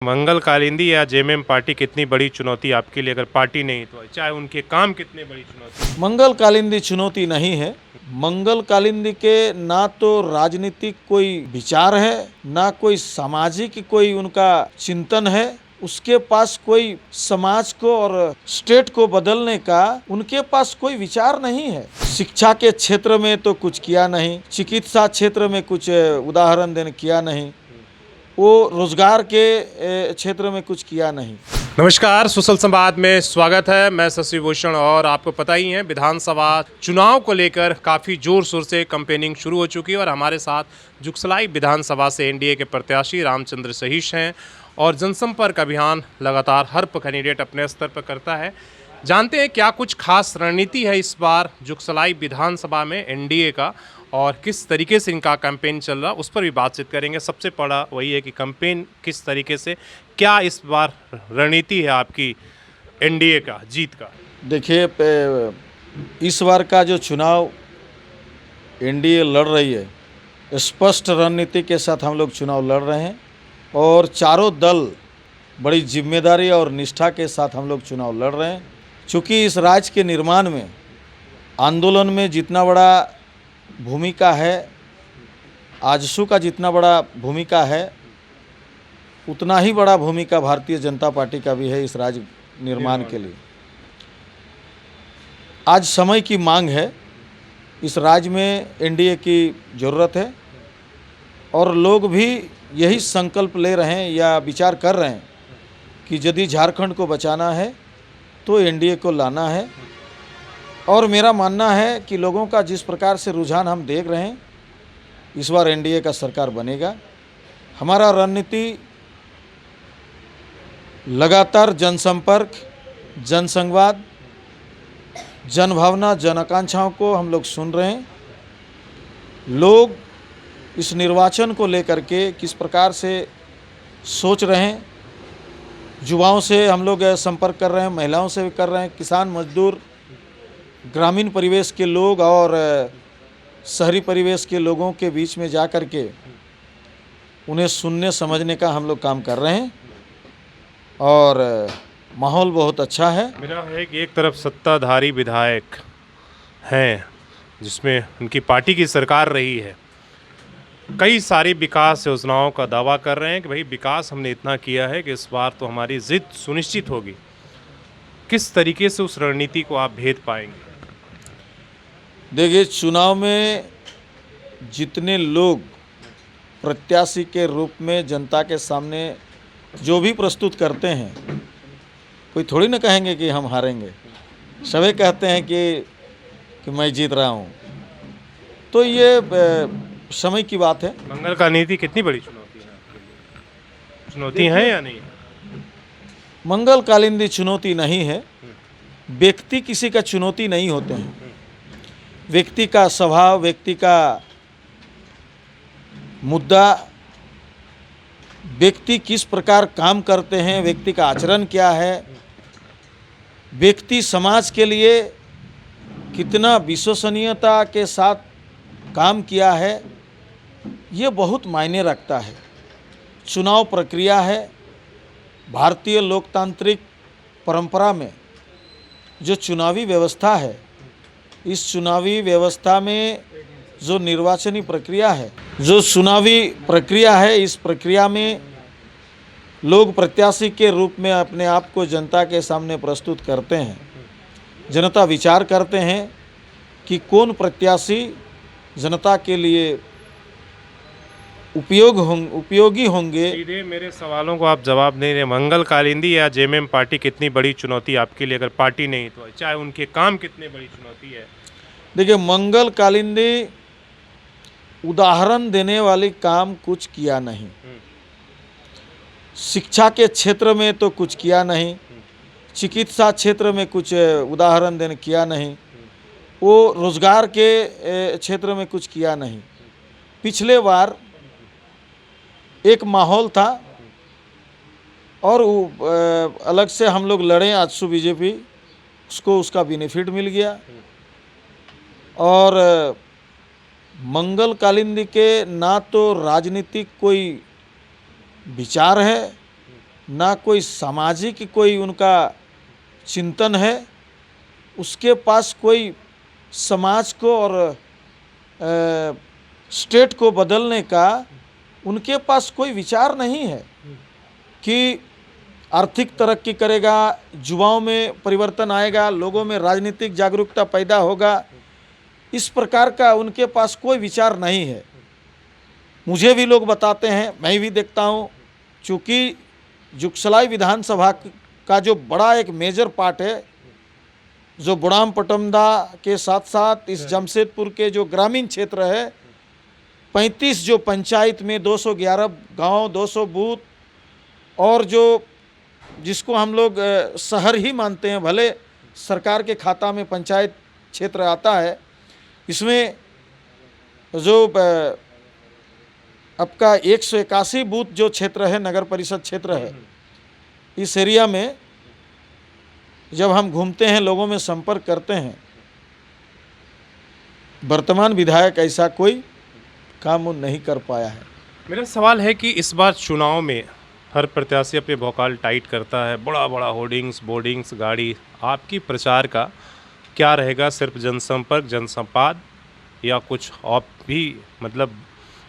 मंगल कालिंदी या JMM party कितनी बड़ी चुनौती आपके लिए, अगर पार्टी नहीं तो चाहे उनके काम कितने बड़ी चुनौती? मंगल कालिंदी चुनौती नहीं है। मंगल कालिंदी के ना तो राजनीतिक कोई विचार है, ना कोई सामाजिक कोई उनका चिंतन है। उसके पास कोई समाज को और स्टेट को बदलने का उनके पास कोई विचार नहीं है। शिक्षा के क्षेत्र में तो कुछ किया नहीं, चिकित्सा क्षेत्र में कुछ उदाहरण देने किया नहीं, वो रोजगार के क्षेत्र में कुछ किया नहीं। नमस्कार, सुशल संवाद में स्वागत है। मैं शशि भूषण और आपको पता ही है विधानसभा चुनाव को लेकर काफ़ी जोर शोर से कैंपेनिंग शुरू हो चुकी है और हमारे साथ जुगसलाई विधानसभा से एनडीए के प्रत्याशी रामचंद्र सहीश हैं और जनसंपर्क अभियान लगातार हर कैंडिडेट अपने स्तर पर करता है। जानते हैं क्या कुछ खास रणनीति है इस बार जुगसलाई विधानसभा में एनडीए का और किस तरीके से इनका कैंपेन चल रहा, उस पर भी बातचीत करेंगे। सबसे बड़ा वही है कि कैंपेन किस तरीके से, क्या इस बार रणनीति है आपकी एनडीए का जीत का? देखिए, इस बार का जो चुनाव एनडीए लड़ रही है, स्पष्ट रणनीति के साथ हम लोग चुनाव लड़ रहे हैं और चारों दल बड़ी जिम्मेदारी और निष्ठा के साथ हम लोग चुनाव लड़ रहे हैं। चूँकि इस राज्य के निर्माण में आंदोलन में जितना बड़ा भूमिका है, आजसू का जितना बड़ा भूमिका है, उतना ही बड़ा भूमिका भारतीय जनता पार्टी का भी है इस राज्य निर्माण के लिए। आज समय की मांग है, इस राज्य में एनडीए की ज़रूरत है और लोग भी यही संकल्प ले रहे हैं या विचार कर रहे हैं कि यदि झारखंड को बचाना है तो एनडीए को लाना है। और मेरा मानना है कि लोगों का जिस प्रकार से रुझान हम देख रहे हैं, इस बार एनडीए का सरकार बनेगा। हमारा रणनीति लगातार जनसंपर्क, जनसंवाद, जनभावना, जन आकांक्षाओं को हम लोग सुन रहे हैं। लोग इस निर्वाचन को लेकर के किस प्रकार से सोच रहे हैं, युवाओं से हम लोग संपर्क कर रहे हैं, महिलाओं से भी कर रहे हैं, किसान, मजदूर, ग्रामीण परिवेश के लोग और शहरी परिवेश के लोगों के बीच में जा कर के उन्हें सुनने समझने का हम लोग काम कर रहे हैं और माहौल बहुत अच्छा है। मेरा है कि एक तरफ सत्ताधारी विधायक हैं जिसमें उनकी पार्टी की सरकार रही है, कई सारी विकास योजनाओं का दावा कर रहे हैं कि भाई विकास हमने इतना किया है कि इस बार तो हमारी जीत सुनिश्चित होगी। किस तरीके से उस रणनीति को आप भेद पाएंगे? देखिए, चुनाव में जितने लोग प्रत्याशी के रूप में जनता के सामने जो भी प्रस्तुत करते हैं, कोई थोड़ी ना कहेंगे कि हम हारेंगे। सभी कहते हैं कि मैं जीत रहा हूँ। तो ये समय की बात है। मंगल का नीति कितनी बड़ी चुनौती है आपके लिए? चुनौती है या नहीं? मंगल कालिंदी चुनौती नहीं है। व्यक्ति किसी का चुनौती नहीं होते हैं। व्यक्ति का स्वभाव, व्यक्ति का मुद्दा, व्यक्ति किस प्रकार काम करते हैं, व्यक्ति का आचरण क्या है, व्यक्ति समाज के लिए कितना विश्वसनीयता के साथ काम किया है, ये बहुत मायने रखता है। चुनाव प्रक्रिया है। भारतीय लोकतांत्रिक परंपरा में जो चुनावी व्यवस्था है, इस चुनावी व्यवस्था में जो निर्वाचनी प्रक्रिया है, जो चुनावी प्रक्रिया है, इस प्रक्रिया में लोग प्रत्याशी के रूप में अपने आप को जनता के सामने प्रस्तुत करते हैं। जनता विचार करते हैं कि कौन प्रत्याशी जनता के लिए उपयोगी होंगे। सीधे मेरे सवालों को आप जवाब नहीं रहे। मंगल कालिंदी या जेएमएम पार्टी कितनी बड़ी चुनौती आपके लिए, अगर पार्टी नहीं तो चाहे उनके काम कितने बड़ी चुनौती है? देखिए, मंगल कालिंदी उदाहरण देने वाली काम कुछ किया नहीं। शिक्षा के क्षेत्र में तो कुछ किया नहीं, चिकित्सा क्षेत्र में कुछ उदाहरण देने किया नहीं, वो रोजगार के क्षेत्र में कुछ किया नहीं। पिछले बार एक माहौल था और अलग से हम लोग लड़े, आजसू बीजेपी, उसको उसका बेनिफिट मिल गया। और मंगल कालिंदी के ना तो राजनीतिक कोई विचार है, ना कोई सामाजिक कोई उनका चिंतन है, उसके पास कोई समाज को और स्टेट को बदलने का उनके पास कोई विचार नहीं है कि आर्थिक तरक्की करेगा, युवाओं में परिवर्तन आएगा, लोगों में राजनीतिक जागरूकता पैदा होगा, इस प्रकार का उनके पास कोई विचार नहीं है। मुझे भी लोग बताते हैं, मैं भी देखता हूँ, चूँकि जुगसलाई विधानसभा का जो बड़ा एक मेजर पार्ट है, जो बुढ़ाम पटमदा के साथ साथ इस जमशेदपुर के जो ग्रामीण क्षेत्र है, 35 जो पंचायत में 211 गांव, 200 बूथ, और जो जिसको हम लोग शहर ही मानते हैं, भले सरकार के खाता में पंचायत क्षेत्र आता है, इसमें जो आपका 181 बूथ जो क्षेत्र है, नगर परिषद क्षेत्र है, इस एरिया में जब हम घूमते हैं, लोगों में संपर्क करते हैं, वर्तमान विधायक ऐसा कोई काम वो नहीं कर पाया है। मेरा सवाल है कि इस बार चुनाव में हर प्रत्याशी अपने भौकाल टाइट करता है, बड़ा बड़ा होर्डिंग्स, बोर्डिंग्स, गाड़ी, आपकी प्रचार का क्या रहेगा? सिर्फ जनसंपर्क, जनसंवाद, या कुछ आप भी मतलब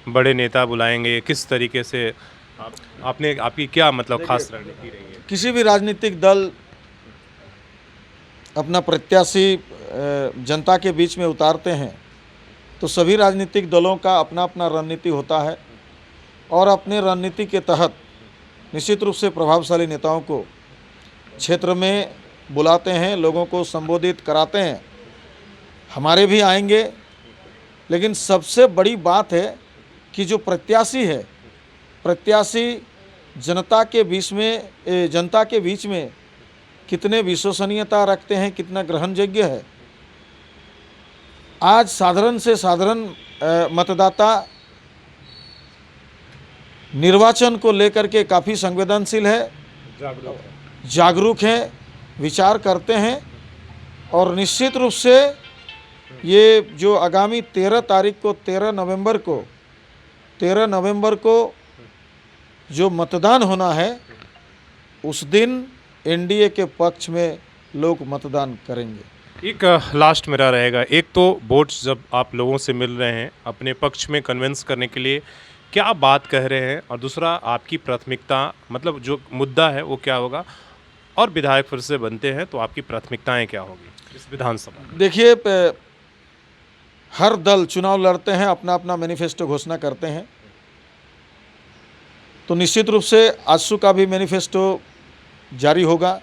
बड़े नेता बुलाएंगे? किस तरीके से आपकी क्या मतलब खास रणनीति रही है? किसी भी राजनीतिक दल अपना प्रत्याशी जनता के बीच में उतारते हैं तो सभी राजनीतिक दलों का अपना अपना रणनीति होता है, और अपने रणनीति के तहत निश्चित रूप से प्रभावशाली नेताओं को क्षेत्र में बुलाते हैं, लोगों को संबोधित कराते हैं। हमारे भी आएंगे, लेकिन सबसे बड़ी बात है कि जो प्रत्याशी है, प्रत्याशी जनता के बीच में कितने विश्वसनीयता रखते हैं, कितना ग्रहणयोग्य है। आज साधारण से साधारण मतदाता निर्वाचन को लेकर के काफ़ी संवेदनशील है, जागरूक है, विचार करते हैं, और निश्चित रूप से ये जो आगामी 13 नवंबर को जो मतदान होना है, उस दिन एनडीए के पक्ष में लोग मतदान करेंगे। एक लास्ट मेरा रहेगा, एक तो वोट्स जब आप लोगों से मिल रहे हैं अपने पक्ष में कन्विंस करने के लिए, क्या बात कह रहे हैं, और दूसरा आपकी प्राथमिकता मतलब जो मुद्दा है वो क्या होगा, और विधायक फिर से बनते हैं तो आपकी प्राथमिकताएं क्या होगी इस विधानसभा में? देखिए, हर दल चुनाव लड़ते हैं, अपना अपना मैनिफेस्टो घोषणा करते हैं, तो निश्चित रूप से आजसू का भी मैनिफेस्टो जारी होगा,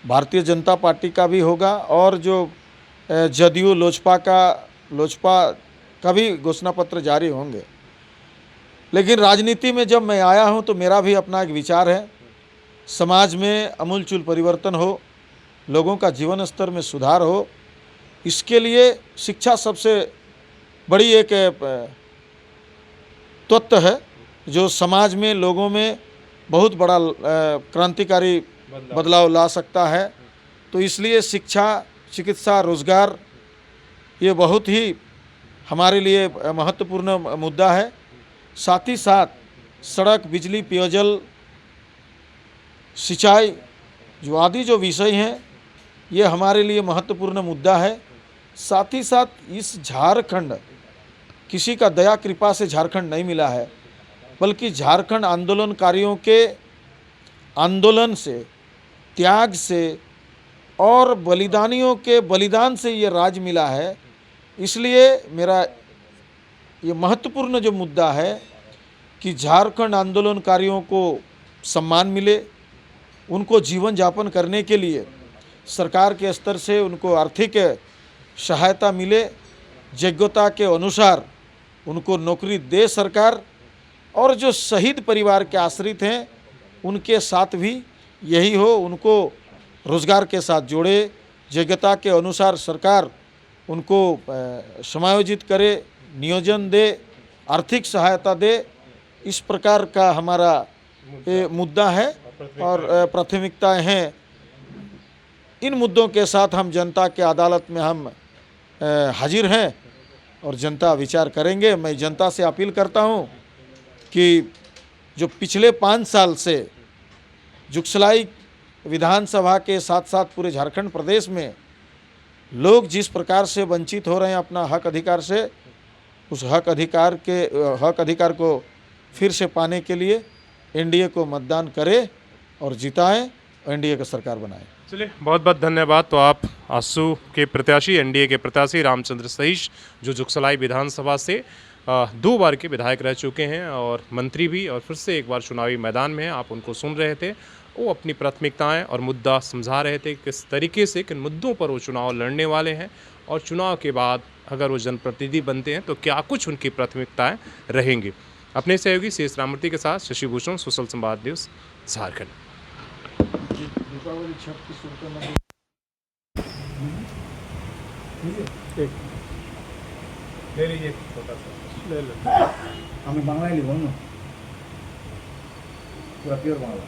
भारतीय जनता पार्टी का भी होगा, और जो जदयू लोजपा का भी घोषणा पत्र जारी होंगे। लेकिन राजनीति में जब मैं आया हूं तो मेरा भी अपना एक विचार है, समाज में आमूलचूल परिवर्तन हो, लोगों का जीवन स्तर में सुधार हो, इसके लिए शिक्षा सबसे बड़ी एक तत्व है जो समाज में, लोगों में बहुत बड़ा क्रांतिकारी बदलाव ला सकता है। तो इसलिए शिक्षा, चिकित्सा, रोजगार ये बहुत ही हमारे लिए महत्वपूर्ण मुद्दा है। साथ ही साथ सड़क, बिजली, पेयजल, सिंचाई जो आदि जो विषय हैं, ये हमारे लिए महत्वपूर्ण मुद्दा है। साथ ही साथ इस झारखंड, किसी का दया कृपा से झारखंड नहीं मिला है, बल्कि झारखंड आंदोलनकारियों के आंदोलन से, त्याग से और बलिदानियों के बलिदान से ये राज्य मिला है। इसलिए मेरा ये महत्वपूर्ण जो मुद्दा है कि झारखंड आंदोलनकारियों को सम्मान मिले, उनको जीवन यापन करने के लिए सरकार के स्तर से उनको आर्थिक सहायता मिले, योग्यता के अनुसार उनको नौकरी दे सरकार, और जो शहीद परिवार के आश्रित हैं उनके साथ भी यही हो, उनको रोज़गार के साथ जोड़े, योग्यता के अनुसार सरकार उनको समायोजित करे, नियोजन दे, आर्थिक सहायता दे। इस प्रकार का हमारा मुद्दा है और प्राथमिकताएं हैं। इन मुद्दों के साथ हम जनता के अदालत में हम हाजिर हैं और जनता विचार करेंगे। मैं जनता से अपील करता हूं कि जो पिछले 5 साल से जुगसलाई विधानसभा के साथ साथ पूरे झारखंड प्रदेश में लोग जिस प्रकार से वंचित हो रहे हैं अपना हक अधिकार से, उस हक अधिकार को फिर से पाने के लिए एनडीए को मतदान करें और जिताएं, एनडीए का सरकार बनाएं। चलिए, बहुत बहुत धन्यवाद। तो आप आसू के प्रत्याशी, एनडीए के प्रत्याशी रामचंद्र सहीश, जो जुगसलाई विधानसभा से 2 बार के विधायक रह चुके हैं और मंत्री भी, और फिर से एक बार चुनावी मैदान में हैं। आप उनको सुन रहे थे, वो अपनी प्राथमिकताएं और मुद्दा समझा रहे थे, किस तरीके से किन मुद्दों पर वो चुनाव लड़ने वाले हैं, और चुनाव के बाद अगर वो जनप्रतिनिधि बनते हैं तो क्या कुछ उनकी प्राथमिकताएं रहेंगी। अपने सहयोगी शेष राममूर्ति के साथ शशि भूषण, सोशल संवाद न्यूज़, झारखंड। ले लीजिए, छोटा सा ले लो। আমি বাংলায় লিখব না পুরা পিওর বাংলা।